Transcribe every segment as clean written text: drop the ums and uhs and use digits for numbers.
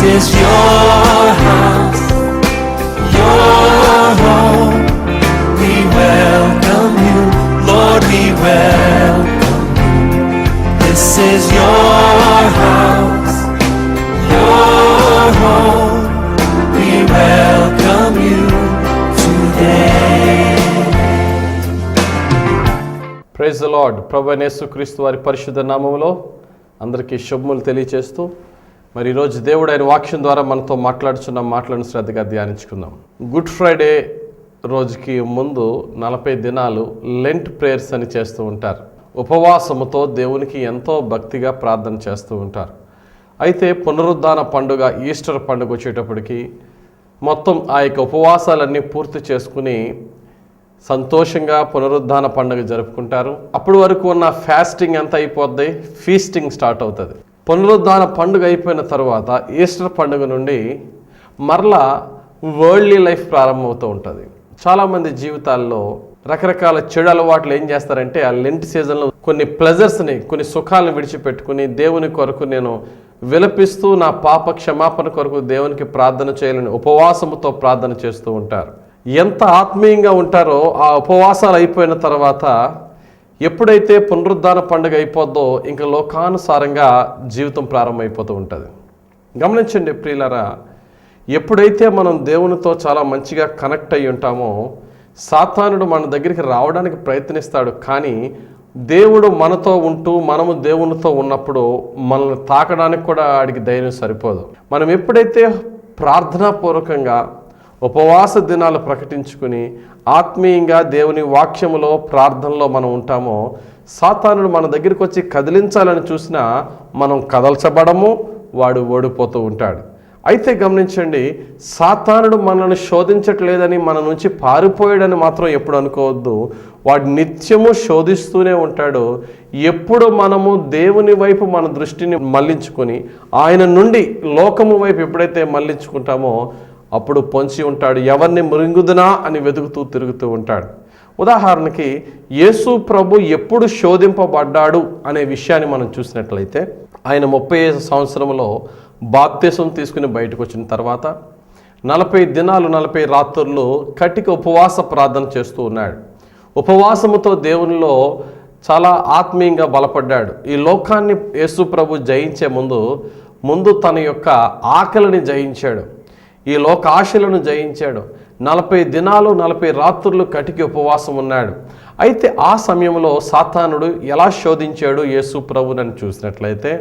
is your house, your home. We welcome you, Lord, we welcome you. This is your house, your home. We welcome you today. Praise the Lord. ప్రభువైన యేసుక్రీస్తు వారి పరిశుద్ధ నామములో అందరికీ శుభములు తెలియచేస్తూ మరి ఈరోజు దేవుడు ఆయన వాక్యం ద్వారా మనతో మాట్లాడుచున్న మాటలను శ్రద్ధగా ధ్యానించుకుందాం. గుడ్ ఫ్రైడే రోజుకి ముందు 40 దినాలు లెంట్ ప్రేయర్స్ అని చేస్తూ ఉంటారు. ఉపవాసముతో దేవునికి ఎంతో భక్తిగా ప్రార్థన చేస్తూ ఉంటారు. అయితే పునరుద్ధాన పండుగ, ఈస్టర్ పండుగ వచ్చేటప్పటికి మొత్తం ఆ యొక్క ఉపవాసాలన్నీ పూర్తి చేసుకుని సంతోషంగా పునరుద్ధాన పండుగ జరుపుకుంటారు. అప్పటి వరకు ఉన్న ఫాస్టింగ్ ఎంత అయిపోద్ది, ఫీస్టింగ్ స్టార్ట్ అవుతుంది. పునరుద్ధాన పండుగ అయిపోయిన తర్వాత ఈస్టర్ పండుగ నుండి మరలా వరల్డ్లీ లైఫ్ ప్రారంభమవుతూ ఉంటుంది. చాలామంది జీవితాల్లో రకరకాల చెడు అలవాట్లు ఏం చేస్తారంటే ఆ లెంట్ సీజన్లో కొన్ని ప్లెజర్స్ని, కొన్ని సుఖాలను విడిచిపెట్టుకుని దేవుని కొరకు నేను విలపిస్తూ నా పాప క్షమాపణ కొరకు దేవునికి ప్రార్థన చేయాలని ఉపవాసముతో ప్రార్థన చేస్తూ ఉంటారు. ఎంత ఆత్మీయంగా ఉంటారో ఆ ఉపవాసాలు అయిపోయిన తర్వాత ఎప్పుడైతే పునరుద్ధాన పండుగ అయిపోద్దో ఇంకా లోకానుసారంగా జీవితం ప్రారంభమైపోతూ ఉంటుంది. గమనించండి ప్రియులారా, ఎప్పుడైతే మనం దేవునితో చాలా మంచిగా కనెక్ట్ అయ్యి ఉంటామో సాతానుడు మన దగ్గరికి రావడానికి ప్రయత్నిస్తాడు. కానీ దేవుడు మనతో ఉంటూ మనము దేవునితో ఉన్నప్పుడు మనల్ని తాకడానికి కూడా ఆడికి ధైర్యం సరిపోదు. మనం ఎప్పుడైతే ప్రార్థనాపూర్వకంగా ఉపవాస దినాలు ప్రకటించుకుని ఆత్మీయంగా దేవుని వాక్యములో ప్రార్థనలో మనం ఉంటామో సాతానుడు మన దగ్గరికి వచ్చి కదిలించాలని చూసినా మనం కదల్చబడము, వాడు ఓడిపోతూ ఉంటాడు. అయితే గమనించండి, సాతానుడు మనల్ని శోధించట్లేదని మన నుంచి పారిపోయాడని మాత్రం ఎప్పుడు అనుకోవద్దు. వాడు నిత్యము శోధిస్తూనే ఉంటాడు. ఎప్పుడు మనము దేవుని వైపు మన దృష్టిని మళ్లించుకొని ఆయన నుండి లోకము వైపు ఎప్పుడైతే మళ్లించుకుంటామో అప్పుడు పొంచి ఉంటాడు. ఎవరిని మృంగుదునా అని వెతుకుతూ తిరుగుతూ ఉంటాడు. ఉదాహరణకి యేసు ప్రభు ఎప్పుడు శోధింపబడ్డాడు అనే విషయాన్ని మనం చూసినట్లయితే ఆయన 35 సంవత్సరంలో బాప్తిసం తీసుకుని బయటకు వచ్చిన తర్వాత 40 దినాలు 40 రాత్రులు కటిక ఉపవాస ప్రార్థన చేస్తూ ఉన్నాడు. ఉపవాసముతో దేవునిలో చాలా ఆత్మీయంగా బలపడ్డాడు. ఈ లోకాన్ని యేసు ప్రభు జయించే ముందు తన యొక్క ఆకలిని జయించాడు, ఈ లోక ఆశలను జయించాడు. 40 దినాలు 40 రాత్రులు కటికి ఉపవాసం ఉన్నాడు. అయితే ఆ సమయంలో సాతానుడు ఎలా శోధించాడు యేసు ప్రభువుని చూసినట్లయితే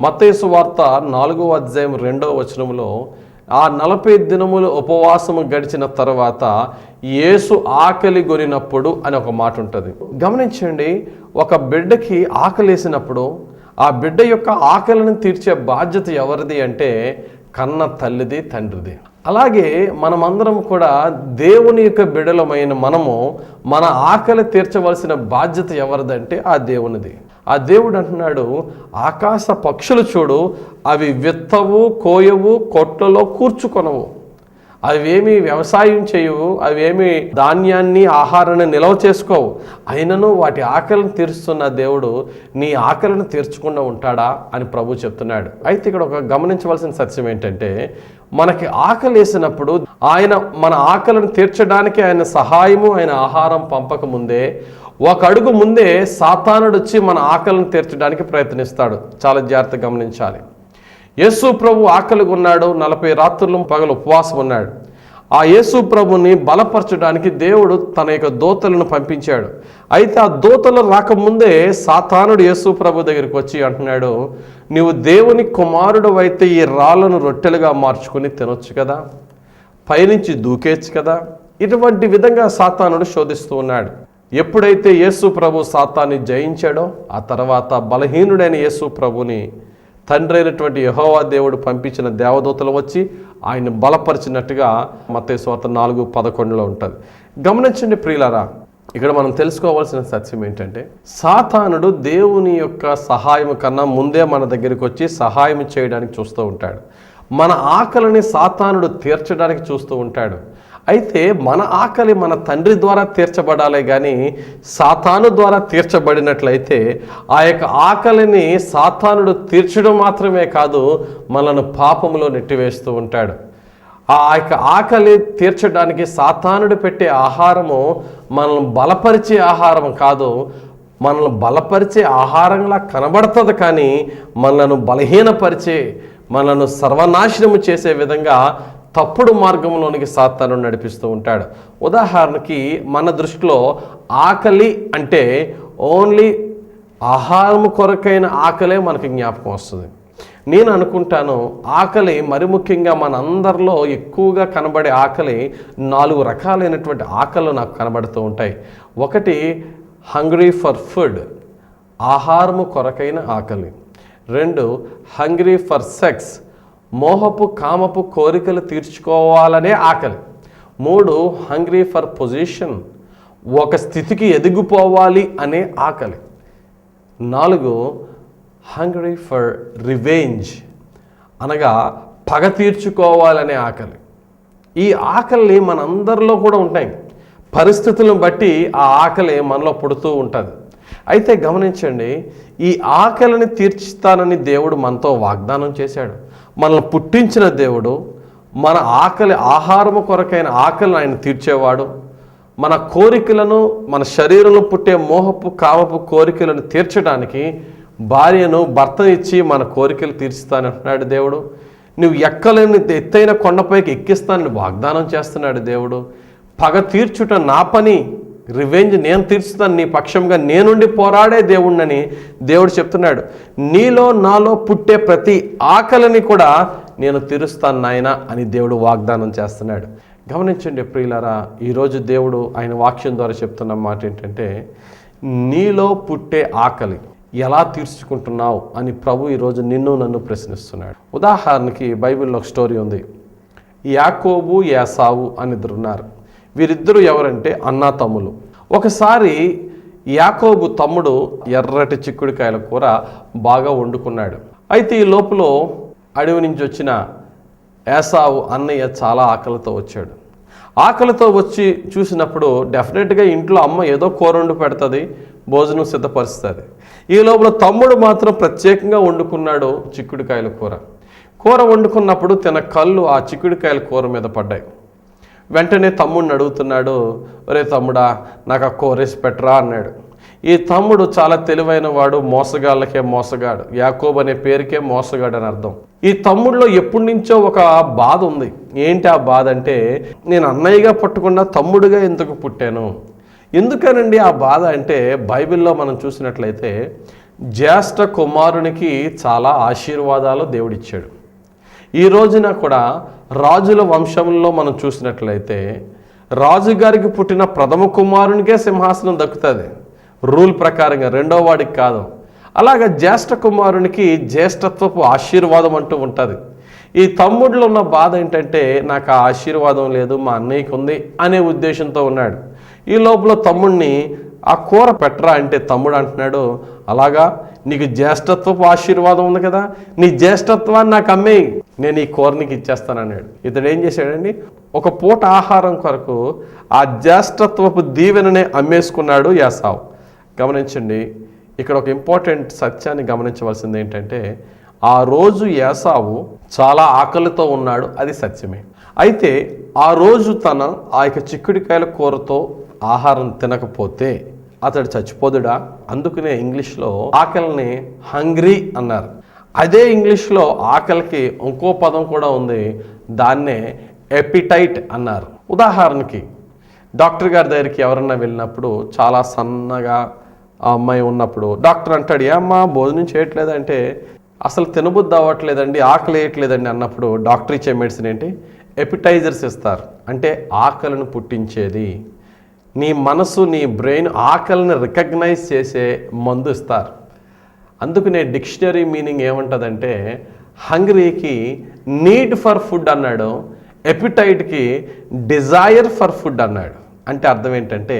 మత్తయి సువార్త 4వ అధ్యాయం 2వ వచనంలో ఆ 40 దినములు ఉపవాసము గడిచిన తర్వాత యేసు ఆకలి గొనినప్పుడు అని ఒక మాట ఉంటుంది. గమనించండి, ఒక బిడ్డకి ఆకలేసినప్పుడు ఆ బిడ్డ యొక్క ఆకలిని తీర్చే బాధ్యత ఎవరిది అంటే కన్న తల్లిది, తండ్రిది. అలాగే మనమందరం కూడా దేవుని యొక్క బిడ్డలమైన మనము మన ఆకలి తీర్చవలసిన బాధ్యత ఎవరిదంటే ఆ దేవునిది. ఆ దేవుడు అంటున్నాడు, ఆకాశ పక్షులు చూడు, అవి విత్తవు, కోయవు, కొట్లలో కూర్చుకొనవు, అవేమి వ్యవసాయం చేయవు, అవేమి ధాన్యాన్ని ఆహారాన్ని నిల్వ చేసుకోవు, అయినను వాటి ఆకలిని తీరుస్తున్న దేవుడు నీ ఆకలిని తీర్చకుండా ఉంటాడా అని ప్రభు చెప్తున్నాడు. అయితే ఇక్కడ ఒక గమనించవలసిన సత్యం ఏంటంటే మనకి ఆకలి వేసినప్పుడు ఆయన మన ఆకలిని తీర్చడానికి ఆయన సహాయము, ఆయన ఆహారం పంపక ముందే ఒక అడుగు ముందే సాతానుడు వచ్చి మన ఆకలిని తీర్చడానికి ప్రయత్నిస్తాడు. చాలా జాగ్రత్తగా గమనించాలి. యేసు ప్రభు ఆకలిగా ఉన్నాడు, 40 రాత్రులు పగలు ఉపవాసం ఉన్నాడు. ఆ యేసు ప్రభుని బలపరచడానికి దేవుడు తన యొక్క దూతలను పంపించాడు. అయితే ఆ దూతలు రాకముందే సాతానుడు యేసు ప్రభు దగ్గరికి వచ్చి అంటున్నాడు, నీవు దేవుని కుమారుడు అయితే ఈ రాళ్లను రొట్టెలుగా మార్చుకుని తినొచ్చు కదా, పైనుంచి దూకేచ్చు కదా. ఇటువంటి విధంగా సాతానుడు శోధిస్తూ ఉన్నాడు. ఎప్పుడైతే యేసు ప్రభు సాతాన్ని జయించాడో ఆ తర్వాత బలహీనుడైన యేసు ప్రభుని తండ్రి అయినటువంటి యెహోవా దేవుడు పంపించిన దేవదూతలు వచ్చి ఆయన బలపరిచినట్టుగా మత్తయి సువార్త 4:11 ఉంటుంది. గమనించండి ప్రియులారా, ఇక్కడ మనం తెలుసుకోవాల్సిన సత్యం ఏంటంటే సాతానుడు దేవుని యొక్క సహాయం కన్నా ముందే మన దగ్గరికి వచ్చి సహాయం చేయడానికి చూస్తూ ఉంటాడు. మన ఆకలిని సాతానుడు తీర్చడానికి చూస్తూ ఉంటాడు. అయితే మన ఆకలి మన తండ్రి ద్వారా తీర్చబడాలి కానీ సాతాను ద్వారా తీర్చబడినట్లయితే ఆ యొక్క ఆకలిని సాతానుడు తీర్చడం మాత్రమే కాదు, మనను పాపములో నెట్టివేస్తూ ఉంటాడు. ఆ యొక్క ఆకలి తీర్చడానికి సాతానుడు పెట్టే ఆహారము మనల్ని బలపరిచే ఆహారం కాదు, మనల్ని బలపరిచే ఆహారంలా కనబడుతుంది కానీ మనలను బలహీనపరిచే, మనను సర్వనాశనము చేసే విధంగా తప్పుడు మార్గంలోనికి సాతాను నడిపిస్తూ ఉంటాడు. ఉదాహరణకి మన దృష్టిలో ఆకలి అంటే ఓన్లీ ఆహారము కొరకైన ఆకలే మనకి జ్ఞాపకం వస్తుంది. నేను అనుకుంటాను ఆకలి మరి ముఖ్యంగా మనందరిలో ఎక్కువగా కనబడే ఆకలి 4 రకాలైనటువంటి ఆకలు నాకు కనబడుతూ ఉంటాయి. ఒకటి హంగ్రీ ఫర్ ఫుడ్, ఆహారము కొరకైన ఆకలి. 2 హంగ్రీ ఫర్ సెక్స్, మోహపు కామపు కోరికలు తీర్చుకోవాలనే ఆకలి. 3 హంగ్రీ ఫర్ పొజిషన్, ఒక స్థితికి ఎదిగిపోవాలి అనే ఆకలి. 4 హంగ్రీ ఫర్ రివెంజ్, అనగా పగ తీర్చుకోవాలనే ఆకలి. ఈ ఆకలి మనందరిలో కూడా ఉంటాయి. పరిస్థితులను బట్టి ఆ ఆకలి మనలో పుడుతూ ఉంటుంది. అయితే గమనించండి, ఈ ఆకలిని తీర్చుతానని దేవుడు మనతో వాగ్దానం చేశాడు. మనల్ని పుట్టించిన దేవుడు మన ఆకలి, ఆహారము కొరకైన ఆకలిని ఆయన తీర్చేవాడు. మన కోరికలను, మన శరీరంలో పుట్టే మోహపు కామపు కోరికలను తీర్చడానికి భార్యను భర్తను ఇచ్చి మన కోరికలు తీర్చుతానంటున్నాడు దేవుడు. నువ్వు ఎక్కలేని ఎత్తైన కొండపైకి ఎక్కిస్తానని వాగ్దానం చేస్తున్నాడు దేవుడు. పగ తీర్చుట నా పని, రివెంజ్ నేను తీర్చుతాను, నీ పక్షంగా నేనుండి పోరాడే దేవుణ్ణని దేవుడు చెప్తున్నాడు. నీలో నాలో పుట్టే ప్రతి ఆకలిని కూడా నేను తీరుస్తాను నాయన అని దేవుడు వాగ్దానం చేస్తున్నాడు. గమనించండి ప్రియులారా, ఈరోజు దేవుడు ఆయన వాక్యం ద్వారా చెప్తున్న మాట ఏంటంటే, నీలో పుట్టే ఆకలి ఎలా తీర్చుకుంటున్నావు అని ప్రభు ఈరోజు నిన్ను నన్ను ప్రశ్నిస్తున్నాడు. ఉదాహరణకి బైబిల్లో ఒక స్టోరీ ఉంది. యాకోబు ఏసావు అని ఇద్దరు ఉన్నారు. వీరిద్దరూ ఎవరంటే అన్నా తమ్ములు. ఒకసారి యాకోబు తమ్ముడు ఎర్రటి చిక్కుడుకాయల కూర బాగా వండుకున్నాడు. అయితే ఈ లోపల అడవి నుంచి వచ్చిన ఏసావు అన్నయ్య చాలా ఆకలితో వచ్చాడు. ఆకలితో వచ్చి చూసినప్పుడు డెఫినెట్గా ఇంట్లో అమ్మ ఏదో కూర వండి పెడుతుంది, భోజనం సిద్ధపరుస్తుంది. ఈ లోపల తమ్ముడు మాత్రం ప్రత్యేకంగా వండుకున్నాడు చిక్కుడుకాయల కూర. కూర వండుకున్నప్పుడు తన కళ్ళు ఆ చిక్కుడుకాయల కూర మీద పడ్డాయి. వెంటనే తమ్ముడిని అడుగుతున్నాడు, ఒరే తమ్ముడా నాకు ఆ కూరేసి పెట్టరా అన్నాడు. ఈ తమ్ముడు చాలా తెలివైన వాడు, మోసగాళ్ళకే మోసగాడు, యాకోబు అనే పేరుకే మోసగాడు అని అర్థం. ఈ తమ్ముడిలో ఎప్పటి నుంచో ఒక బాధ ఉంది. ఏంటి ఆ బాధ అంటే, నేను అన్నయ్యగా పుట్టకుండా తమ్ముడుగా ఎందుకు పుట్టాను. ఎందుకనండి ఆ బాధ అంటే, బైబిల్లో మనం చూసినట్లయితే జ్యేష్ఠ కుమారునికి చాలా ఆశీర్వాదాలు దేవుడిచ్చాడు. ఈ రోజున కూడా రాజుల వంశంలో మనం చూసినట్లయితే రాజుగారికి పుట్టిన ప్రథమ కుమారునికే సింహాసనం దక్కుతుంది, రూల్ ప్రకారంగా, రెండో వాడికి కాదు. అలాగా జ్యేష్ఠ కుమారునికి జ్యేష్ఠత్వపు ఆశీర్వాదం అంటూ ఉంటుంది. ఈ తమ్ముడిలో ఉన్న బాధ ఏంటంటే, నాకు ఆ ఆశీర్వాదం లేదు, మా అన్నయ్యకి ఉంది అనే ఉద్దేశంతో ఉన్నాడు. ఈ లోపల తమ్ముడిని ఆ కూర పెట్టరా అంటే తమ్ముడు అంటున్నాడు, అలాగా నీకు జ్యేష్ఠత్వపు ఆశీర్వాదం ఉంది కదా, నీ జ్యేష్ఠత్వాన్ని నాకు అమ్మేయి, నేను ఈ కూర నీకు ఇచ్చేస్తానన్నాడు. ఇతడు ఏం చేశాడండి, ఒక పూట ఆహారం కొరకు ఆ జ్యేష్ఠత్వపు దీవెననే అమ్మేసుకున్నాడు ఏసావు. గమనించండి, ఇక్కడ ఒక ఇంపార్టెంట్ సత్యాన్ని గమనించవలసింది ఏంటంటే, ఆ రోజు ఏసావు చాలా ఆకలితో ఉన్నాడు, అది సత్యమే. అయితే ఆ రోజు ఆ యొక్క చిక్కుడుకాయల కూరతో ఆహారం తినకపోతే అతడు చచ్చిపోదుడా. అందుకనే ఇంగ్లీష్లో ఆకలిని హంగ్రీ అన్నారు. అదే ఇంగ్లీష్లో ఆకలికి ఇంకో పదం కూడా ఉంది, దాన్నే ఎపిటైట్ అన్నారు. ఉదాహరణకి డాక్టర్ గారి దగ్గరికి ఎవరన్నా వెళ్ళినప్పుడు చాలా సన్నగా ఆ అమ్మాయి ఉన్నప్పుడు డాక్టర్ అంటాడు, ఏమ్మా భోజనం చేయట్లేదంటే, అసలు తినబుద్ధి అవ్వట్లేదండి, ఆకలి వేయట్లేదండి అన్నప్పుడు డాక్టర్ ఇచ్చే మెడిసిన్ ఏంటి, ఎపిటైజర్స్ ఇస్తారు. అంటే ఆకలిని పుట్టించేది, నీ మనసు నీ బ్రెయిన్ ఆకలిని రికగ్నైజ్ చేసే మందు ఇస్తారు. అందుకనే డిక్షనరీ మీనింగ్ ఏముంటుందంటే, హంగ్రీకి నీడ్ ఫర్ ఫుడ్ అన్నాడు, ఎపిటైట్కి డిజైర్ ఫర్ ఫుడ్ అన్నాడు. అంటే అర్థం ఏంటంటే,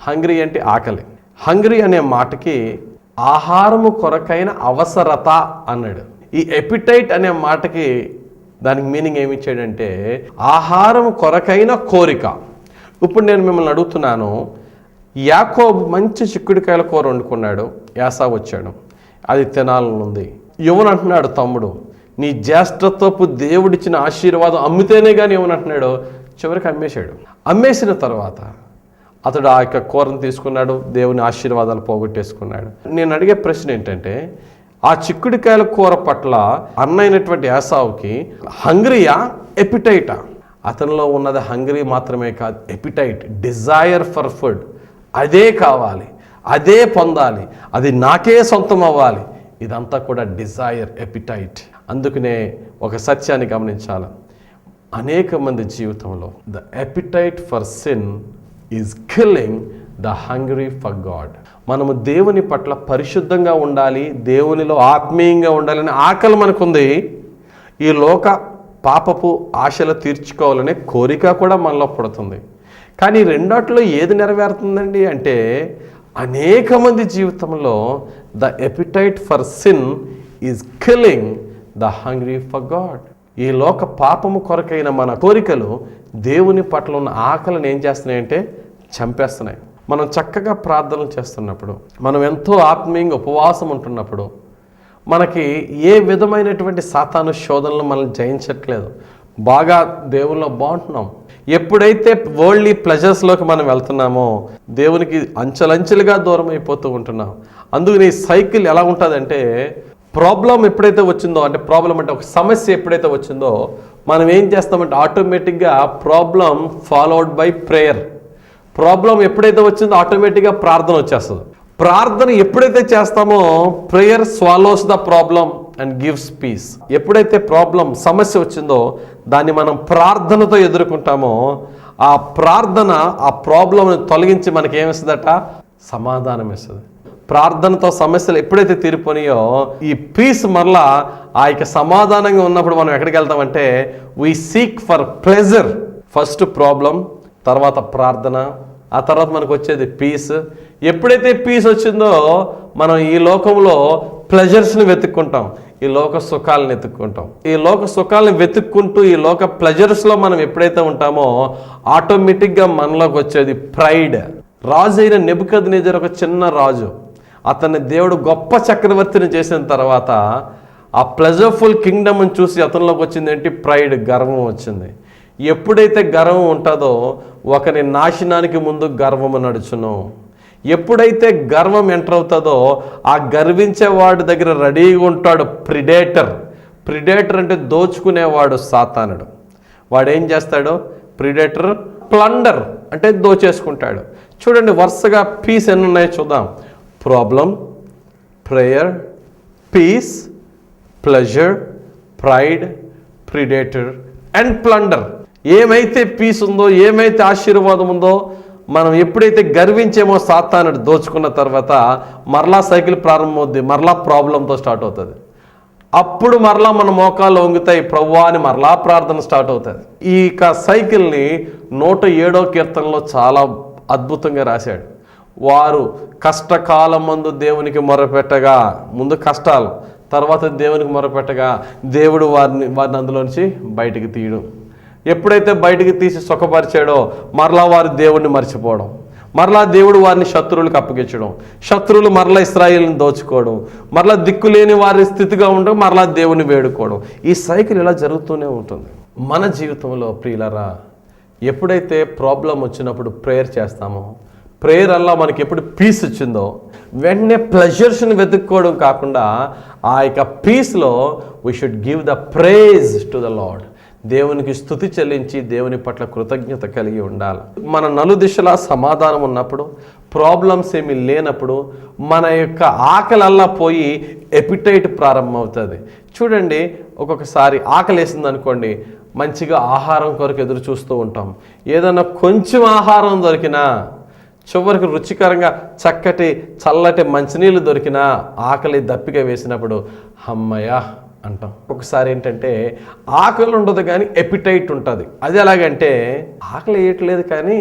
హంగ్రీ అంటే ఆకలి, హంగ్రీ అనే మాటకి ఆహారము కొరకైన అవసరత అన్నాడు. ఈ ఎపిటైట్ అనే మాటకి దానికి మీనింగ్ ఏమి ఇచ్చాడంటే ఆహారం కొరకైన కోరిక. ఇప్పుడు నేను మిమ్మల్ని అడుగుతున్నాను, యాకోబు మంచి చిక్కుడుకాయల కూర వండుకున్నాడు, యాసావు వచ్చాడు, అది తినాలనుంది. యువన్ అంటున్నాడు తమ్ముడు, నీ జ్యేష్ఠత్వపు దేవుడిచ్చిన ఆశీర్వాదం అమ్మితేనే కానీ యువన్ అంటున్నాడు, చివరికి అమ్మేశాడు. అమ్మేసిన తర్వాత అతడు ఆ యొక్క కూరను తీసుకున్నాడు, దేవుని ఆశీర్వాదాలు పోగొట్టేసుకున్నాడు. నేను అడిగే ప్రశ్న ఏంటంటే, ఆ చిక్కుడుకాయల కూర పట్ల అన్నైనటువంటి యాసావుకి హంగ్రీయా, ఎపిటైటా? అతనిలో ఉన్నది హంగ్రీ మాత్రమే కాదు, ఎపిటైట్, డిజైర్ ఫర్ ఫుడ్. అదే కావాలి, అదే పొందాలి, అది నాకే సొంతం అవ్వాలి. ఇదంతా కూడా డిజైర్, ఎపిటైట్. అందుకనే ఒక సత్యాన్ని గమనించాలి, అనేక మంది జీవితంలో the appetite for sin is killing the hungry for God. మనము దేవుని పట్ల పరిశుద్ధంగా ఉండాలి, దేవునిలో ఆత్మీయంగా ఉండాలని ఆకలి మనకుంది. ఈ లోక పాపపు ఆశలు తీర్చుకోవాలనే కోరిక కూడా మనలో పుడుతుంది. కానీ రెండాట్లో ఏది నెరవేరుతుందండి అంటే, అనేక మంది జీవితంలో the appetite for sin is killing the hungry for God. ఈ లోక పాపము కొరకైన మన కోరికలు దేవుని పట్ల ఉన్న ఆకలిని ఏం చేస్తున్నాయంటే చంపేస్తున్నాయి. మనం చక్కగా ప్రార్థనలు చేస్తున్నప్పుడు, మనం ఎంతో ఆత్మీయంగా ఉపవాసం ఉంటున్నప్పుడు మనకి ఏ విధమైనటువంటి సాతాను శోధనలు మనల్ని జయించట్లేదు, బాగా దేవుల్లో బాగుంటున్నాం. ఎప్పుడైతే వరల్డ్లీ ప్లెజర్స్లోకి మనం వెళ్తున్నామో దేవునికి అంచెలంచెలుగా దూరం అయిపోతూ ఉంటున్నాం. అందుకని ఈ సైకిల్ ఎలా ఉంటుందంటే, ప్రాబ్లం ఎప్పుడైతే వచ్చిందో, అంటే ప్రాబ్లం అంటే ఒక సమస్య ఎప్పుడైతే వచ్చిందో మనం ఏం చేస్తామంటే ఆటోమేటిక్గా problem followed by prayer. Problem ఎప్పుడైతే వచ్చిందో ఆటోమేటిక్గా ప్రార్థన వచ్చేస్తుంది. ప్రార్థన ఎప్పుడైతే చేస్తామో prayer swallows the problem and gives peace. ఎప్పుడైతే ప్రాబ్లం సమస్య వచ్చిందో దాన్ని మనం ప్రార్థనతో ఎదుర్కొంటామో ఆ ప్రార్థన ఆ ప్రాబ్లంని తొలగించి మనకి ఏమిస్తుందట, సమాధానం ఇస్తుంది. ప్రార్థనతో సమస్యలు ఎప్పుడైతే తీరిపోయినాయో ఈ పీస్ మరలా ఆ యొక్క సమాధానంగా ఉన్నప్పుడు మనం ఎక్కడికి వెళ్తామంటే we seek for pleasure. First problem, తర్వాత ప్రార్థన, ఆ తర్వాత మనకు వచ్చేది పీస్. ఎప్పుడైతే పీస్ వచ్చిందో మనం ఈ లోకంలో ప్లెజర్స్ని వెతుక్కుంటాం, ఈ లోక సుఖాలను వెతుక్కుంటాం. ఈ లోక సుఖాలను వెతుక్కుంటూ ఈ లోక ప్లెజర్స్లో మనం ఎప్పుడైతే ఉంటామో ఆటోమేటిక్గా మనలోకి వచ్చేది ప్రైడ్. రాజు అయిన నెబుకద్నెజర్ ఒక చిన్న రాజు, అతన్ని దేవుడు గొప్ప చక్రవర్తిని చేసిన తర్వాత ఆ ప్లెజర్ఫుల్ కింగ్డమ్ని చూసి అతనిలోకి వచ్చింది ఏంటి, ప్రైడ్, గర్వం వచ్చింది. ఎప్పుడైతే గర్వం ఉంటుందో ఒకరి నాశనానికి ముందు గర్వము నడుచును. ఎప్పుడైతే గర్వం ఎంటర్ అవుతుందో ఆ గర్వించేవాడి దగ్గర రెడీగా ఉంటాడు ప్రిడేటర్. ప్రిడేటర్ అంటే దోచుకునేవాడు సాతానుడు. వాడు ఏం చేస్తాడు, ప్రిడేటర్ ప్లండర్ అంటే దోచేసుకుంటాడు. చూడండి వరుసగా పీస్ ఎన్ని ఉన్నాయో చూద్దాం. Problem, prayer, peace, pleasure, pride, predator and plunder. ఏమైతే పీస్ ఉందో, ఏమైతే ఆశీర్వాదం ఉందో, మనం ఎప్పుడైతే గర్వించేమో సాతానుడు దోచుకున్న తర్వాత మరలా సైకిల్ ప్రారంభమవుద్ది, మరలా ప్రాబ్లంతో స్టార్ట్ అవుతుంది. అప్పుడు మరలా మన మోకాళ్ళు వంగుతాయి, ప్రభువా అని మరలా ప్రార్థన స్టార్ట్ అవుతుంది. ఈ సైకిల్ని 107వ కీర్తనలో చాలా అద్భుతంగా రాశాడు. వారు కష్టకాలం మందు దేవునికి మొరపెట్టగా, ముందు కష్టాలు, తర్వాత దేవునికి మొరపెట్టగా దేవుడు వారిని అందులోంచి బయటికి తీయడం. ఎప్పుడైతే బయటికి తీసి సుఖపరిచాడో మరలా వారు దేవుడిని మర్చిపోవడం, మరలా దేవుడు వారిని శత్రువులకు అప్పగించడం, శత్రువులు మరలా ఇశ్రాయేలుని దోచుకోవడం, మరలా దిక్కులేని వారి స్థితిగా ఉండడం, మరలా దేవుని వేడుకోవడం. ఈ సైకిల్ ఇలా జరుగుతూనే ఉంటుంది. మన జీవితంలో ప్రియులరా, ఎప్పుడైతే ప్రాబ్లం వచ్చినప్పుడు ప్రేయర్ చేస్తామో, ప్రేయర్ అలా మనకి ఎప్పుడు పీస్ వచ్చిందో వెంటనే ప్లెజర్స్ని వెతుక్కోవడం కాకుండా ఆ యొక్క పీస్లో we should give the praise to the Lord. దేవునికి స్తుతి చెల్లించి దేవుని పట్ల కృతజ్ఞత కలిగి ఉండాలి. మన నలుదిశలా సమాధానం ఉన్నప్పుడు, ప్రాబ్లమ్స్ ఏమీ లేనప్పుడు మన యొక్క ఆకలల్లా పోయి ఎపిటైట్ ప్రారంభమవుతుంది. చూడండి, ఒక్కొక్కసారి ఆకలి వేసింది అనుకోండి, మంచిగా ఆహారం కొరకు ఎదురు చూస్తూ ఉంటాం. ఏదైనా కొంచెం ఆహారం దొరికినా, చివరికి రుచికరంగా చక్కటి చల్లటి మంచినీళ్ళు దొరికినా ఆకలి దప్పిక వేసినప్పుడు అమ్మయ్య అంటాం. ఒకసారి ఏంటంటే ఆకలి ఉండదు కానీ ఎపిటైట్ ఉంటుంది. అది ఎలాగంటే ఆకలి వేయట్లేదు కానీ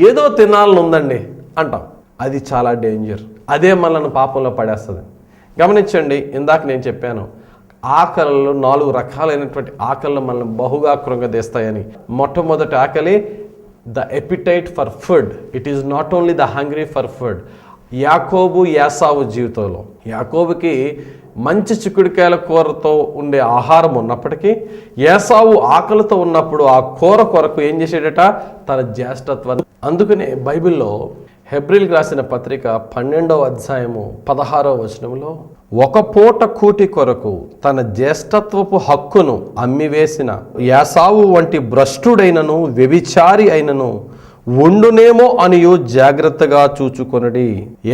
ఏదో తినాలని ఉందండి అంటాం. అది చాలా డేంజర్. అదే మనల్ని పాపంలో పడేస్తుంది. గమనించండి, ఇందాక నేను చెప్పాను ఆకలిలో 4 రకాలైనటువంటి ఆకలిలో మనల్ని బహుగా కృంగదీస్తాయని. మొట్టమొదటి ఆకలి the appetite for food. It is not only the hungry for food. యాకోబు యాసావు జీవితంలో యాకోబుకి మంచి చిక్కుడుకాయల కూరతో ఉండే ఆహారం ఉన్నప్పటికీ యాసావు ఆకలితో ఉన్నప్పుడు ఆ కూర కొరకు ఏం చేసేటట, తన జ్యేష్ఠత్వాన్ని. అందుకనే బైబిల్లో హెబ్రీల్కి రాసిన పత్రిక 12వ అధ్యాయము 16వ వచనంలో, ఒక పూట కూటి కొరకు తన జ్యేష్ఠత్వపు హక్కును అమ్మివేసిన యాసావు వంటి భ్రష్టుడైనను వ్యభిచారి అయినను ఉండునేమో అనియు జాగ్రత్తగా చూచుకొనుడి.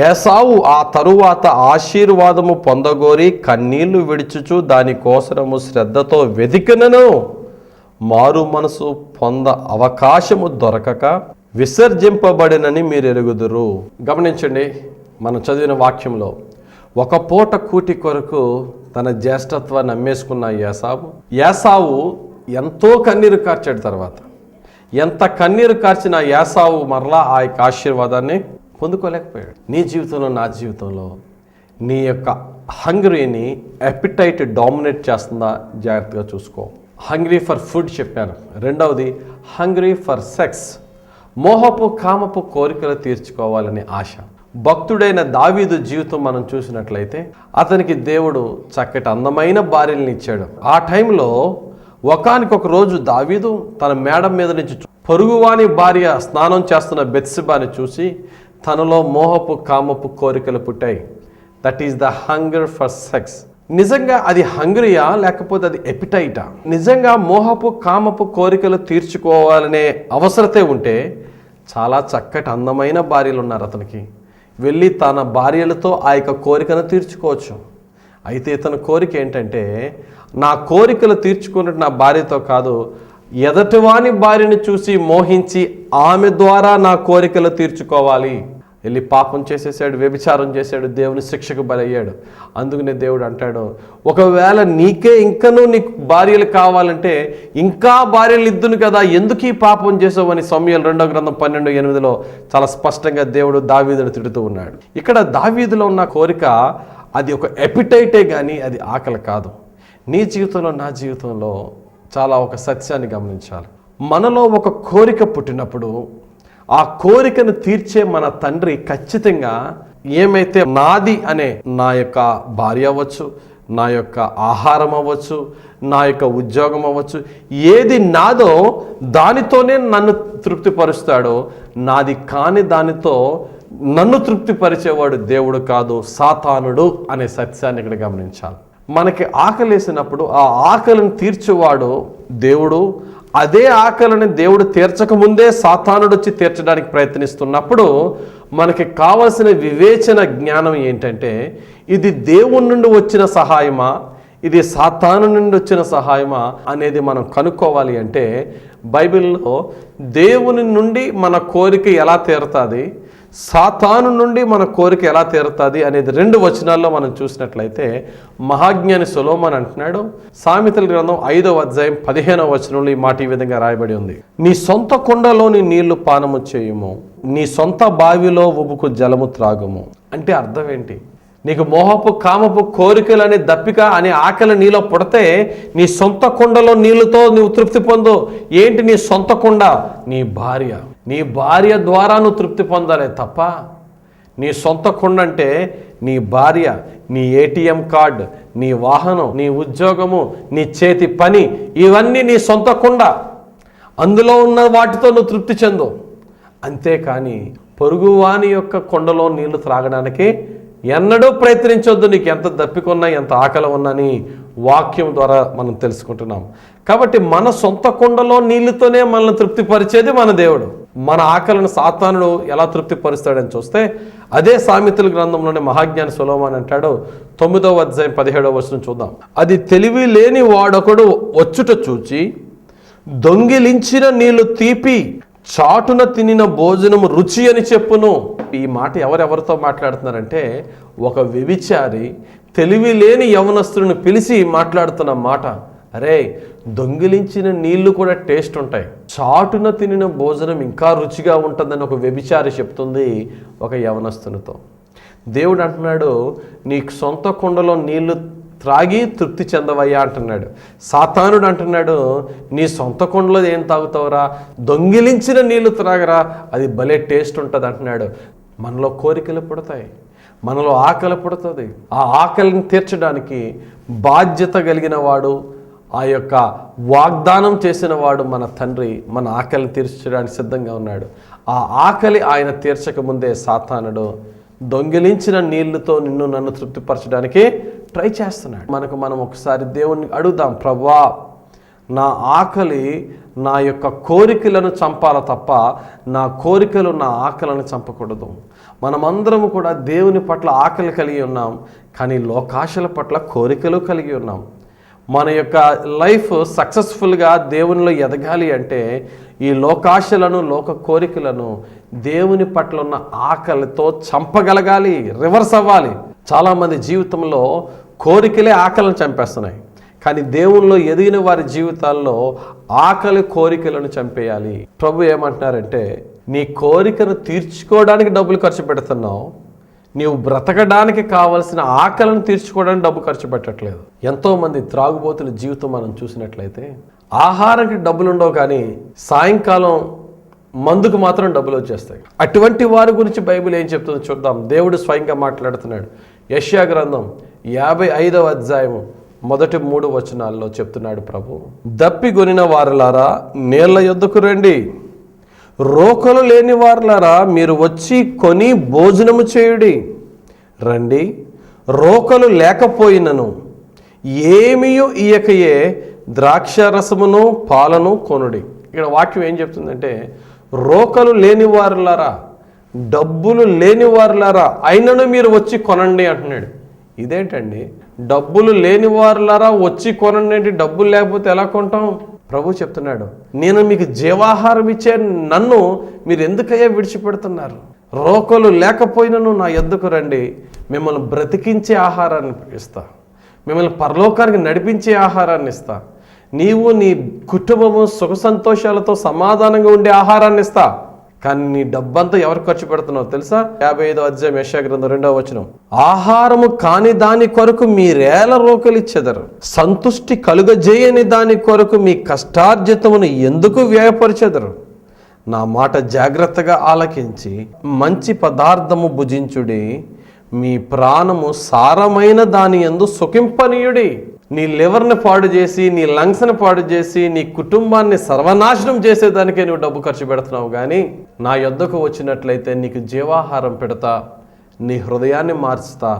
ఏసావు ఆ తరువాత ఆశీర్వాదము పొందగోరి కన్నీళ్లు విడుచుచు దానికోసరము శ్రద్ధతో వెతికినను మారు మనసు పొంద అవకాశము దొరకక విసర్జింపబడినని మీరు ఎరుగుదురు. గమనించండి, మనం చదివిన వాక్యంలో ఒక పూట కూటి కొరకు తన జ్యేష్ఠత్వాన్ని అమ్మేసుకున్న యాసావు ఎంతో కన్నీరు కార్చాడు. తర్వాత ఎంత కన్నీరు కార్చిన యాసావు మరలా ఆ యొక్క ఆశీర్వాదాన్ని పొందుకోలేకపోయాడు. నీ జీవితంలో, నా జీవితంలో నీ యొక్క హంగ్రీని ఎపిటైట్ డామినేట్ చేస్తుందా జాగ్రత్తగా చూసుకో. హంగ్రీ ఫర్ ఫుడ్ చెప్పాను. రెండవది హంగ్రీ ఫర్ సెక్స్. మోహపు కామపు కోరికలు తీర్చుకోవాలనే ఆశ. భక్తుడైన దావీదు జీవితం మనం చూసినట్లయితే అతనికి దేవుడు చక్కటి అందమైన భార్యలను ఇచ్చాడు. ఆ టైంలో ఒకానికొక రోజు దావీదు తన మేడ మీద నుంచి పొరుగువాని భార్య స్నానం చేస్తున్న బెత్షెబాని చూసి తనలో మోహపు కామపు కోరికలు పుట్టాయి. That is the hunger for sex. నిజంగా అది హంగ్రీయా లేకపోతే అది ఎపిటైటా? నిజంగా మోహపు కామపు కోరికలు తీర్చుకోవాలనే అవసరతే ఉంటే చాలా చక్కటి అందమైన భార్యలు ఉన్నారు అతనికి. వెళ్ళి తన భార్యలతో ఆ యొక్క కోరికను తీర్చుకోవచ్చు. అయితే తన కోరిక ఏంటంటే, నా కోరికలు తీర్చుకున్నట్టు నా భార్యతో కాదు, ఎదటివాని భార్యను చూసి మోహించి ఆమె ద్వారా నా కోరికలు తీర్చుకోవాలి. వెళ్ళి పాపం చేసేసాడు, వ్యభిచారం చేశాడు, దేవుని శిక్షకు బలయ్యాడు. అందుకనే దేవుడు అంటాడు, ఒకవేళ నీకే ఇంకనూ నీకు భార్యలు కావాలంటే ఇంకా భార్యలు ఇద్దును కదా, ఎందుకు ఈ పాపం చేసావు అని సమూయేలు 2వ గ్రంథం 12:8లో చాలా స్పష్టంగా దేవుడు దావీదును తిడుతూ ఉన్నాడు. ఇక్కడ దావీదులో ఉన్న కోరిక అది ఒక ఎపిటైటే కానీ అది ఆకలి కాదు. నీ జీవితంలో, నా జీవితంలో చాలా ఒక సత్యాన్ని గమనించాలి. మనలో ఒక కోరిక పుట్టినప్పుడు ఆ కోరికను తీర్చే మన తండ్రి ఖచ్చితంగా ఏమైతే నాది అనే నా యొక్క భార్య అవ్వచ్చు, నా యొక్క ఆహారం అవ్వచ్చు, నా యొక్క ఉద్యోగం అవ్వచ్చు, ఏది నాదో దానితోనే నన్ను తృప్తిపరుస్తాడో, నాది కాని దానితో నన్ను తృప్తిపరిచేవాడు దేవుడు కాదు, సాతానుడు అనే సత్యాన్ని ఇక్కడ గమనించాలి. మనకి ఆకలేసినప్పుడు ఆ ఆకలిని తీర్చేవాడు దేవుడు. అదే ఆకలిని దేవుడు తీర్చకముందే సాతానుడు వచ్చి తీర్చడానికి ప్రయత్నిస్తున్నప్పుడు మనకి కావలసిన వివేచన జ్ఞానం ఏంటంటే, ఇది దేవుని నుండి వచ్చిన సహాయమా, ఇది సాతాను నుండి వచ్చిన సహాయమా అనేది మనం కనుక్కోవాలి. అంటే బైబిల్లో దేవుని నుండి మన కోరిక ఎలా తీరుతుంది, సాతాను నుండి మన కోరిక ఎలా తీరుతుంది అనేది 2 వచనాల్లో మనం చూసినట్లయితే మహాజ్ఞాని సొలొమోను అంటున్నాడు. సామెతల గ్రంథం 5వ అధ్యాయం 15వ వచనంలో ఈ మాట ఈ విధంగా రాయబడి ఉంది, నీ సొంత కుండలోని నీళ్లు పానము చేయుము, నీ సొంత బావిలో ఉబుకు జలము త్రాగుము. అంటే అర్థం ఏంటి? నీకు మోహపు కామపు కోరికలు అనే దప్పిక అనే ఆకలి నీలో పుడితే నీ సొంత కుండలో నీళ్ళతో నువ్వు తృప్తి పొందు. ఏంటి నీ సొంత కుండ? నీ భార్య. నీ భార్య ద్వారా నువ్వు తృప్తి పొందాలి తప్ప, నీ సొంత కుండ అంటే నీ భార్య, నీ ఏటీఎం కార్డు, నీ వాహనం, నీ ఉద్యోగము, నీ చేతి పని, ఇవన్నీ నీ సొంత కుండ. అందులో ఉన్న వాటితో నువ్వు తృప్తి చెందు. అంతేకాని పొరుగువాని యొక్క కుండలో నీళ్లు త్రాగడానికి ఎన్నడూ ప్రయత్నించొద్దు. నీకు ఎంత దప్పికొన్నా, ఎంత ఆకలి ఉన్నని వాక్యం ద్వారా మనం తెలుసుకుంటున్నాం. కాబట్టి మన సొంత కుండలో నీళ్ళతోనే మనల్ని తృప్తిపరిచేది మన దేవుడు. మన ఆకలిని సాతానుడు ఎలా తృప్తిపరుస్తాడని చూస్తే అదే సామెతల గ్రంథంలోని మహాజ్ఞాని సొలొమోను అంటాడు, 9వ అధ్యాయం 17వ వచనం చూద్దాం. అది తెలివి లేని వాడొకడు వచ్చుట చూచి దొంగిలించిన నీళ్లు తీపి, చాటున తినిన భోజనము రుచి అని చెప్పును. ఈ మాట ఎవరెవరితో మాట్లాడుతున్నారంటే ఒక వ్యభిచారి తెలివి లేని యవనస్తులను పిలిచి మాట్లాడుతున్న మాట. అరే, దొంగిలించిన నీళ్లు కూడా టేస్ట్ ఉంటాయి, చాటున తినిన భోజనం ఇంకా రుచిగా ఉంటుందని ఒక వ్యభిచారి చెప్తుంది ఒక యవనస్తునితో. దేవుడు అంటున్నాడు, నీ సొంత కుండలో నీళ్లు త్రాగి తృప్తి చెందవయ్యా అంటున్నాడు. సాతానుడు అంటున్నాడు, నీ సొంత కొండలో ఏం తాగుతావురా, దొంగిలించిన నీళ్లు త్రాగరా, అది భలే టేస్ట్ ఉంటుంది అంటున్నాడు. మనలో కోరికలు పుడతాయి, మనలో ఆకలి పుడుతుంది. ఆ ఆకలిని తీర్చడానికి బాధ్యత కలిగిన వాడు, ఆ యొక్క వాగ్దానం చేసిన వాడు మన తండ్రి మన ఆకలిని తీర్చడానికి సిద్ధంగా ఉన్నాడు. ఆ ఆకలి ఆయన తీర్చక ముందే సాతానుడు దొంగిలించిన నీళ్లతో నిన్ను నన్ను తృప్తిపరచడానికి ట్రై చేస్తున్నాడు. మనం ఒకసారి దేవుణ్ణి అడుగుదాం, ప్రభువా నా ఆకలి నా యొక్క కోరికలను చంపాల తప్ప నా కోరికలు నా ఆకలిని చంపకూడదు. మనమందరం కూడా దేవుని పట్ల ఆకలి కలిగి ఉన్నాం, కానీ లోకాశల పట్ల కోరికలు కలిగి ఉన్నాం. మన యొక్క లైఫ్ సక్సెస్ఫుల్గా దేవునిలో ఎదగాలి అంటే ఈ లోకాశలను లోక కోరికలను దేవుని పట్ల ఉన్న ఆకలితో చంపగలగాలి, రివర్స్ అవ్వాలి. చాలామంది జీవితంలో కోరికలే ఆకలిని చంపేస్తున్నాయి, కానీ దేవునిలో ఎదిగిన వారి జీవితాల్లో ఆకలి కోరికలను చంపేయాలి. ప్రభు ఏమంటున్నారంటే, నీ కోరికను తీర్చుకోవడానికి డబ్బులు ఖర్చు పెడుతున్నావు, నీవు బ్రతకడానికి కావలసిన ఆకలిని తీర్చుకోవడానికి డబ్బు ఖర్చు పెట్టట్లేదు. ఎంతోమంది త్రాగుబోతుల జీవితం మనం చూసినట్లయితే ఆహారానికి డబ్బులు ఉండవు, కానీ సాయంకాలం మందుకు మాత్రం డబ్బులు వచ్చేస్తాయి. అటువంటి వారి గురించి బైబిల్ ఏం చెప్తుందో చూద్దాం. దేవుడు స్వయంగా మాట్లాడుతున్నాడు. యెషయా గ్రంథం 55వ అధ్యాయము 1-3 వచనాల్లో చెప్తున్నాడు ప్రభు, దప్పిగొనిన వారులారా నీళ్ల యొద్దకు రండి, రోకలు లేని వారులారా మీరు వచ్చి కొని భోజనము చేయుడి. రండి, రోకలు లేకపోయినను ఏమియు ఇయకయే ద్రాక్షరసమును పాలను కొనుడి. ఇక్కడ వాక్యం ఏం చెప్తుందంటే, రోకలు లేని వారులారా, డబ్బులు లేని వారులారా అయినను మీరు వచ్చి కొనండి అంటున్నాడు. ఇదేంటండి, డబ్బులు లేని వారులారా వచ్చి కొనండి అంటే డబ్బులు లేకపోతే ఎలా కొంటాం? ప్రభు చెప్తున్నాడు, నేను మీకు జీవాహారం ఇచ్చే నన్ను మీరు ఎందుకయ్యా విడిచిపెడుతున్నారు? రోకలు లేకపోయినను నా యొద్దకు రండి, మిమ్మల్ని బ్రతికించే ఆహారాన్ని ఇస్తా, మిమ్మల్ని పరలోకానికి నడిపించే ఆహారాన్ని ఇస్తా, నీవు నీ కుటుంబము సుఖ సంతోషాలతో సమాధానంగా ఉండే ఆహారాన్ని ఇస్తా. కానీ నీ డబ్బంతా ఎవరు ఖర్చు పెడుతున్నావు తెలుసా? 55వ అధ్యాయం యెషయా గ్రంథం 2వ వచనం, ఆహారము కాని దాని కొరకు మీరేల రోకలు ఇచ్చెదరు, సంతుష్టి కలుగజేయని దాని కొరకు మీ కష్టార్జితమును ఎందుకు వ్యయపరిచెదరు? నా మాట జాగ్రత్తగా ఆలకించి మంచి పదార్థము భుజించుడి, మీ ప్రాణము సారమైన దాని యందు సుఖింపనీయుడి. నీ లివర్ని పాడు చేసి, నీ లంగ్స్ని పాడు చేసి, నీ కుటుంబాన్ని సర్వనాశనం చేసేదానికే నువ్వు డబ్బు ఖర్చు పెడుతున్నావు. కానీ నా యొద్దకు వచ్చినట్లయితే నీకు జీవాహారం పెడతా, నీ హృదయాన్ని మార్చుతా,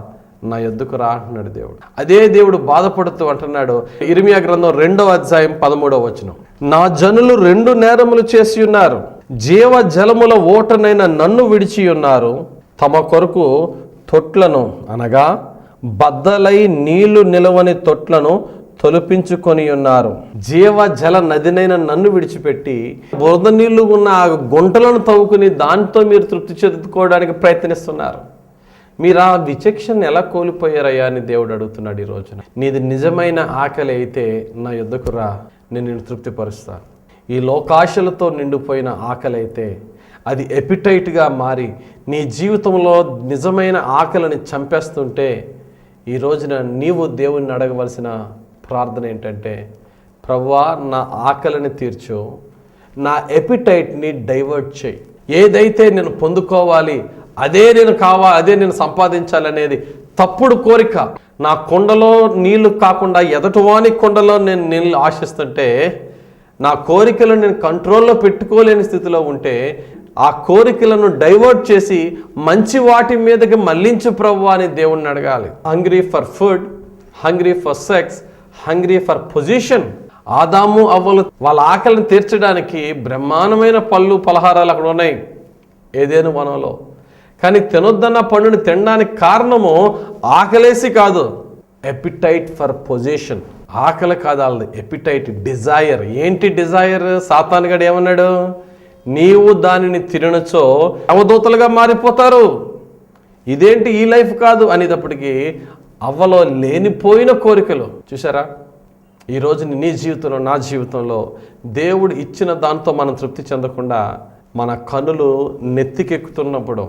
నా యొద్దకు రా అంటున్నాడు దేవుడు. అదే దేవుడు బాధపడుతూ అంటున్నాడు ఇర్మియా గ్రంథం 2వ అధ్యాయం 13వ వచనం, నా జనులు 2 నేరములు చేసి ఉన్నారు, జీవ జలముల ఓటనైన నన్ను విడిచి ఉన్నారు, తమ కొరకు తొట్లను అనగా బద్దలై నీళ్లు నిలవని తొట్లను తొలిపించుకొని ఉన్నారు. జీవ జల నదినైన నన్ను విడిచిపెట్టి బురద నీళ్లు ఉన్న ఆ గుంటలను తవ్వుకుని దాంతో మీరు తృప్తి చెందుకోవడానికి ప్రయత్నిస్తున్నారు. మీరు ఆ విచక్షణ ఎలా కోల్పోయారయ్యా అని దేవుడు అడుగుతున్నాడు ఈ రోజున. నీది నిజమైన ఆకలి అయితే నా యొద్దకు రా, నేను నిన్ను తృప్తిపరుస్తా. ఈ లోకాశలతో నిండిపోయిన ఆకలి అయితే అది ఎపిటైట్గా మారి నీ జీవితంలో నిజమైన ఆకలిని చంపేస్తుంటే ఈ రోజున నీవు దేవుణ్ణి అడగవలసిన ప్రార్థన ఏంటంటే, ప్రభువా నా ఆకలిని తీర్చు, నా ఎపిటైట్ని డైవర్ట్ చేయి. ఏదైతే నేను పొందుకోవాలి అదే నేను సంపాదించాలనేది తప్పుడు కోరిక. నా కొండలో నీళ్లు కాకుండా ఎదటివాని కొండలో నేను నీళ్ళు ఆశిస్తుంటే, నా కోరికలను నేను కంట్రోల్లో పెట్టుకోలేని స్థితిలో ఉంటే ఆ కోరికలను డైవర్ట్ చేసి మంచి వాటి మీదకి మళ్లించు ప్రభువా అని దేవుణ్ణి అడగాలి. Hungry for food, hungry for sex, hungry for position. ఆదాము అవ్వలు వాళ్ళ ఆకలిని తీర్చడానికి బ్రహ్మాండమైన పళ్ళు పలహారాలు అక్కడ ఉన్నాయి ఏదైనా వనంలో. కానీ తినొద్దన్న పండుని తినడానికి కారణము ఆకలేసి కాదు, ఎపిటైట్ ఫర్ పొజిషన్. ఆకలి కాదు వాళ్ళది, ఎపిటైట్, డిజైర్. ఏంటి డిజైర్? సాతానుగాడు ఏమన్నాడు? నీవు దానిని తినచో అవధూతలుగా మారిపోతారు, ఇదేంటి ఈ లైఫ్ కాదు అనేటప్పటికీ అవ్వలో లేనిపోయిన కోరికలు. చూసారా, ఈరోజు నీ జీవితంలో నా జీవితంలో దేవుడు ఇచ్చిన దాంతో మనం తృప్తి చెందకుండా మన కన్నులు నెత్తికెక్కుతున్నప్పుడు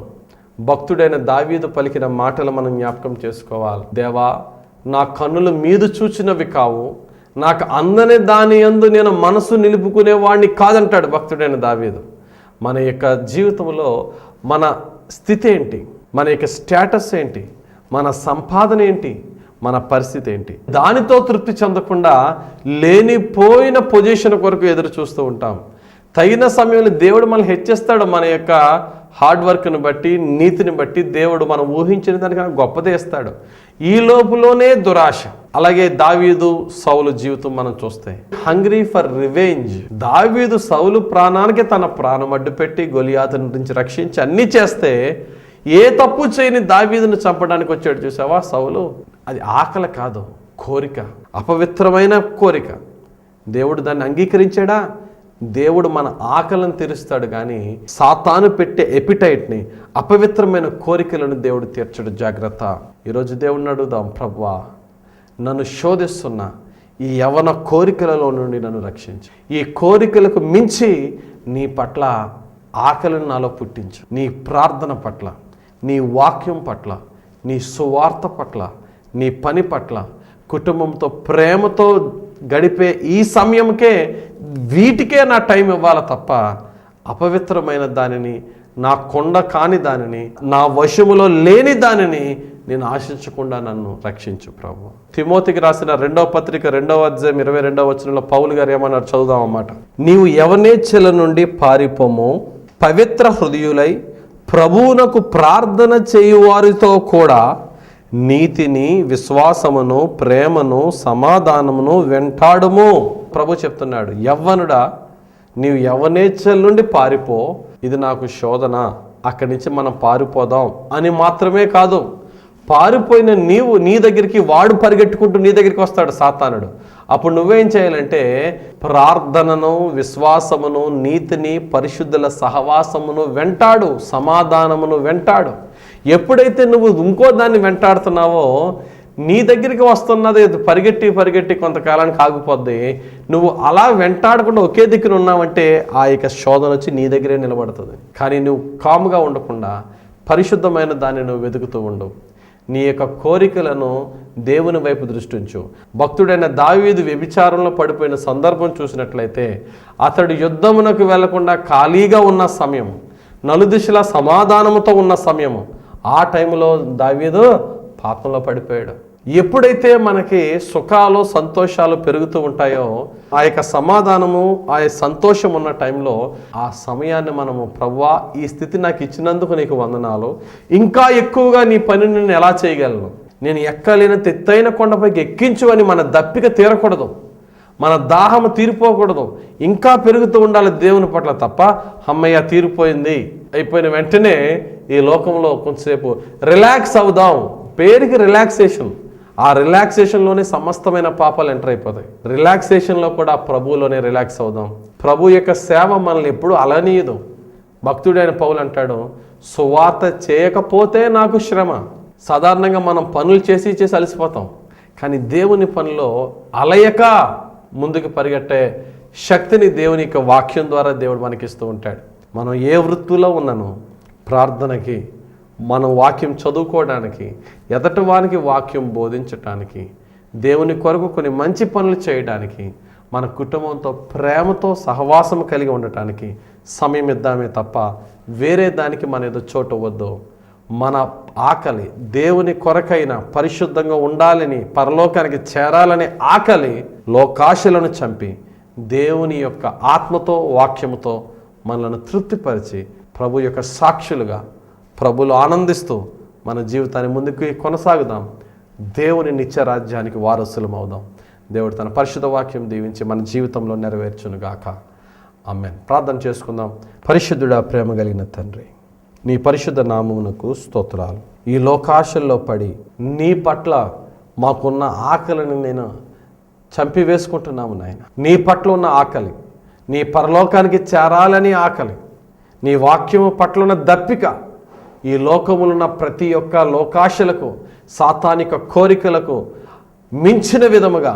భక్తుడైన దావీదు పలికిన మాటలు మనం జ్ఞాపకం చేసుకోవాలి. దేవా నా కన్నులు మీదు చూచినవి కావు, నాకు అందని దాని యందు నేను మనసు నిలుపుకునేవాడిని కాదంటాడు భక్తుడైన దావీదు. మన యొక్క జీవితంలో మన స్థితి ఏంటి, మన యొక్క స్టేటస్ ఏంటి, మన సంపాదన ఏంటి, మన పరిస్థితి ఏంటి, దానితో తృప్తి చెందకుండా లేనిపోయిన పొజిషన్ కొరకు ఎదురు చూస్తూ ఉంటాం. తగిన సమయంలో దేవుడు మనల్ని హెచ్చిస్తాడు. మన యొక్క హార్డ్ వర్క్ని బట్టి, నీతిని బట్టి దేవుడు మనం ఊహించిన దానికన్నా గొప్పదే ఇస్తాడు. ఈ లోపులోనే దురాశ. అలాగే దావీదు సౌలు జీవితం మనం చూస్తే హంగ్రీ ఫర్ రివెంజ్. దావీదు సౌలు ప్రాణానికి తన ప్రాణం అడ్డు పెట్టి గొలియాతుని నుంచి రక్షించి అన్నీ చేస్తే ఏ తప్పు చేయని దావీదును చంపడానికి వచ్చాడు చూసావా సౌలు. అది ఆకలి కాదు, కోరిక, అపవిత్రమైన కోరిక. దేవుడు దాన్ని అంగీకరించాడా? దేవుడు మన ఆకలిని తీరుస్తాడు, కానీ సాతాను పెట్టే ఎపిటైట్ని, అపవిత్రమైన కోరికలను దేవుడు తీర్చడు. జాగ్రత్త. ఈరోజు దేవుడిని అడుగుదాం, ప్రభువా నన్ను శోధిస్తున్న ఈ యవన కోరికలలో నుండి నన్ను రక్షించు. ఈ కోరికలకు మించి నీ పట్ల ఆకలిని నాలో పుట్టించు. నీ ప్రార్థన పట్ల, నీ వాక్యం పట్ల, నీ సువార్త పట్ల, నీ పని పట్ల, కుటుంబంతో ప్రేమతో గడిపే ఈ సమయంకే వీటికే నా టైం ఇవ్వాలి తప్ప అపవిత్రమైన దానిని, నా కొండ కాని దానిని, నా వశములో లేని దానిని నేను ఆశించకుండా నన్ను రక్షించు ప్రభు. తిమోతికి రాసిన 2వ పత్రిక 2వ అధ్యాయం 22వ వచనంలో పౌలు గారు ఏమన్నారు చదువుదాం అన్నమాట. నీవు యవనేచ్ఛల నుండి పారిపోము, పవిత్ర హృదయులై ప్రభువునకు ప్రార్థన చేయువారితో కూడా నీతిని, విశ్వాసమును, ప్రేమను, సమాధానమును వెంటాడుము. ప్రభు చెప్తున్నాడు, యవ్వనుడా నీవు యవనేచ్ఛల నుండి పారిపో, ఇది నాకు శోధన, అక్కడి నుంచి మనం పారిపోదాం అని మాత్రమే కాదు, పారిపోయిన నీవు నీ దగ్గరికి వాడు పరిగెట్టుకుంటూ నీ దగ్గరికి వస్తాడు సాతానుడు. అప్పుడు నువ్వేం చేయాలంటే ప్రార్థనను, విశ్వాసమును, నీతిని, పరిశుద్ధుల సహవాసమును వెంటాడు, సమాధానమును వెంటాడు. ఎప్పుడైతే నువ్వు ఇంకో దాన్ని వెంటాడుతున్నావో నీ దగ్గరికి వస్తున్నది పరిగెట్టి కొంతకాలానికి ఆగిపోద్ది. నువ్వు అలా వెంటాడకుండా ఒకే దిక్కున ఉన్నావంటే ఆ యొక్క శోధన వచ్చి నీ దగ్గరే నిలబడుతుంది. కానీ నువ్వు కాముగా ఉండకుండా పరిశుద్ధమైన దాన్ని నువ్వు వెతుకుతూ ఉండు. నీ యొక్క కోరికలను దేవుని వైపు దృష్టి ఉంచు. భక్తుడైన దావీదు వ్యభిచారంలో పడిపోయిన సందర్భం చూసినట్లయితే అతడు యుద్ధమునకు వెళ్లకుండా ఖాళీగా ఉన్న సమయం, నలుదిశలా సమాధానంతో ఉన్న సమయము, ఆ టైంలో దావీదు పాపంలో పడిపోయాడు. ఎప్పుడైతే మనకి సుఖాలు, సంతోషాలు పెరుగుతూ ఉంటాయో ఆ యొక్క సమాధానము, ఆ సంతోషం ఉన్న టైంలో ఆ సమయాన్ని మనము ప్రభువా ఈ స్థితి నాకు ఇచ్చినందుకు నీకు వందనాలు, ఇంకా ఎక్కువగా నీ పనిని నేను ఎలా చేయగలను, నేను ఎక్కలేని ఎత్తైన కొండపైకి ఎక్కించు అని మన దప్పిక తీరకూడదు, మన దాహము తీరిపోకూడదు, ఇంకా పెరుగుతూ ఉండాలి దేవుని పట్ల తప్ప అమ్మయ్య తీరిపోయింది అయిపోయిన వెంటనే ఈ లోకంలో కొంతసేపు రిలాక్స్ అవుదాం. పేరుకి రిలాక్సేషన్, ఆ రిలాక్సేషన్లోనే సమస్తమైన పాపాలు ఎంటర్ అయిపోతాయి. రిలాక్సేషన్లో కూడా ప్రభువులోనే రిలాక్స్ అవుదాం. ప్రభు యొక్క సేవ మనల్ని ఎప్పుడు అలనీయదు. భక్తుడైన పౌలు అంటాడు, సువార్త చేయకపోతే నాకు శ్రమ. సాధారణంగా మనం పనులు చేసి అలసిపోతాం, కానీ దేవుని పనిలో అలయక ముందుకు పరిగెట్టే శక్తిని దేవుని యొక్క వాక్యం ద్వారా దేవుడు మనకిస్తూ ఉంటాడు. మనం ఏ వృత్తిలో ఉన్నానో ప్రార్థనకి, మనం వాక్యం చదువుకోవడానికి, ఎదటి వారికి వాక్యం బోధించటానికి, దేవుని కొరకు కొన్ని మంచి పనులు చేయడానికి, మన కుటుంబంతో ప్రేమతో సహవాసం కలిగి ఉండటానికి సమయం ఇద్దామే తప్ప వేరే దానికి మన ఏదో చోటు వద్దు. మన ఆకలి దేవుని కొరకైన పరిశుద్ధంగా ఉండాలని, పరలోకానికి చేరాలనే ఆకలి లోకాశలను చంపి దేవుని యొక్క ఆత్మతో, వాక్యముతో మనల్ని తృప్తిపరిచి ప్రభు యొక్క సాక్షులుగా ప్రభులు ఆనందిస్తూ మన జీవితాన్ని ముందుకు కొనసాగుదాం. దేవుని నిత్య రాజ్యానికి వారసులం అవుదాం. దేవుడు తన పరిశుద్ధ వాక్యం దీవించి మన జీవితంలో నెరవేర్చునుగాక. ఆమేన్. ప్రార్థన చేసుకుందాం. పరిశుద్ధుడా, ప్రేమ కలిగిన తండ్రి, నీ పరిశుద్ధ నామమునకు స్తోత్రాలు. ఈ లోకాశల్లో పడి నీ పట్ల మాకున్న ఆకలిని నేను చంపివేసుకుంటున్నాము నాయన. నీ పట్ల ఉన్న ఆకలి, నీ పరలోకానికి చేరాలని ఆకలి, నీ వాక్యము పట్ల ఉన్న దప్పిక, ఈ లోకములున్న ప్రతి ఒక్క లోకాశలకు, సాతానిక కోరికలకు మించిన విధముగా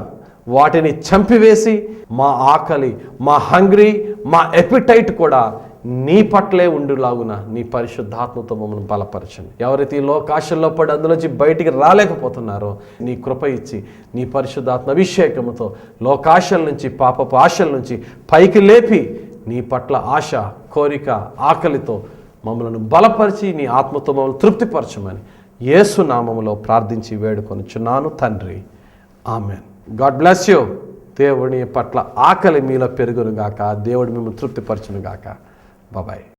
వాటిని చంపివేసి మా ఆకలి, మా హంగ్రీ, మా ఎపిటైట్ కూడా నీ పట్లే ఉండులాగున నీ పరిశుద్ధాత్మతో మమ్మల్ని బలపరచండి. ఎవరైతే ఈ లోకాశల్లో పడి అందులోంచి బయటికి రాలేకపోతున్నారో నీ కృప ఇచ్చి నీ పరిశుద్ధాత్మ అభిషేకముతో లోకాశల నుంచి, పాపపు ఆశల నుంచి పైకి లేపి నీ పట్ల ఆశ, కోరిక, ఆకలితో మమ్మల్ని బలపరిచి నీ ఆత్మతో మమ్మల్ని తృప్తిపరచమని యేసు నామములో ప్రార్థించి వేడుకొనుచున్నాను తండ్రి. ఆమెన్. God bless you. దేవుని పట్ల ఆకలి మీలో పెరుగునుగాక. దేవుడు మిమ్మల్ని తృప్తిపరచునుగాక. బాబాయ్.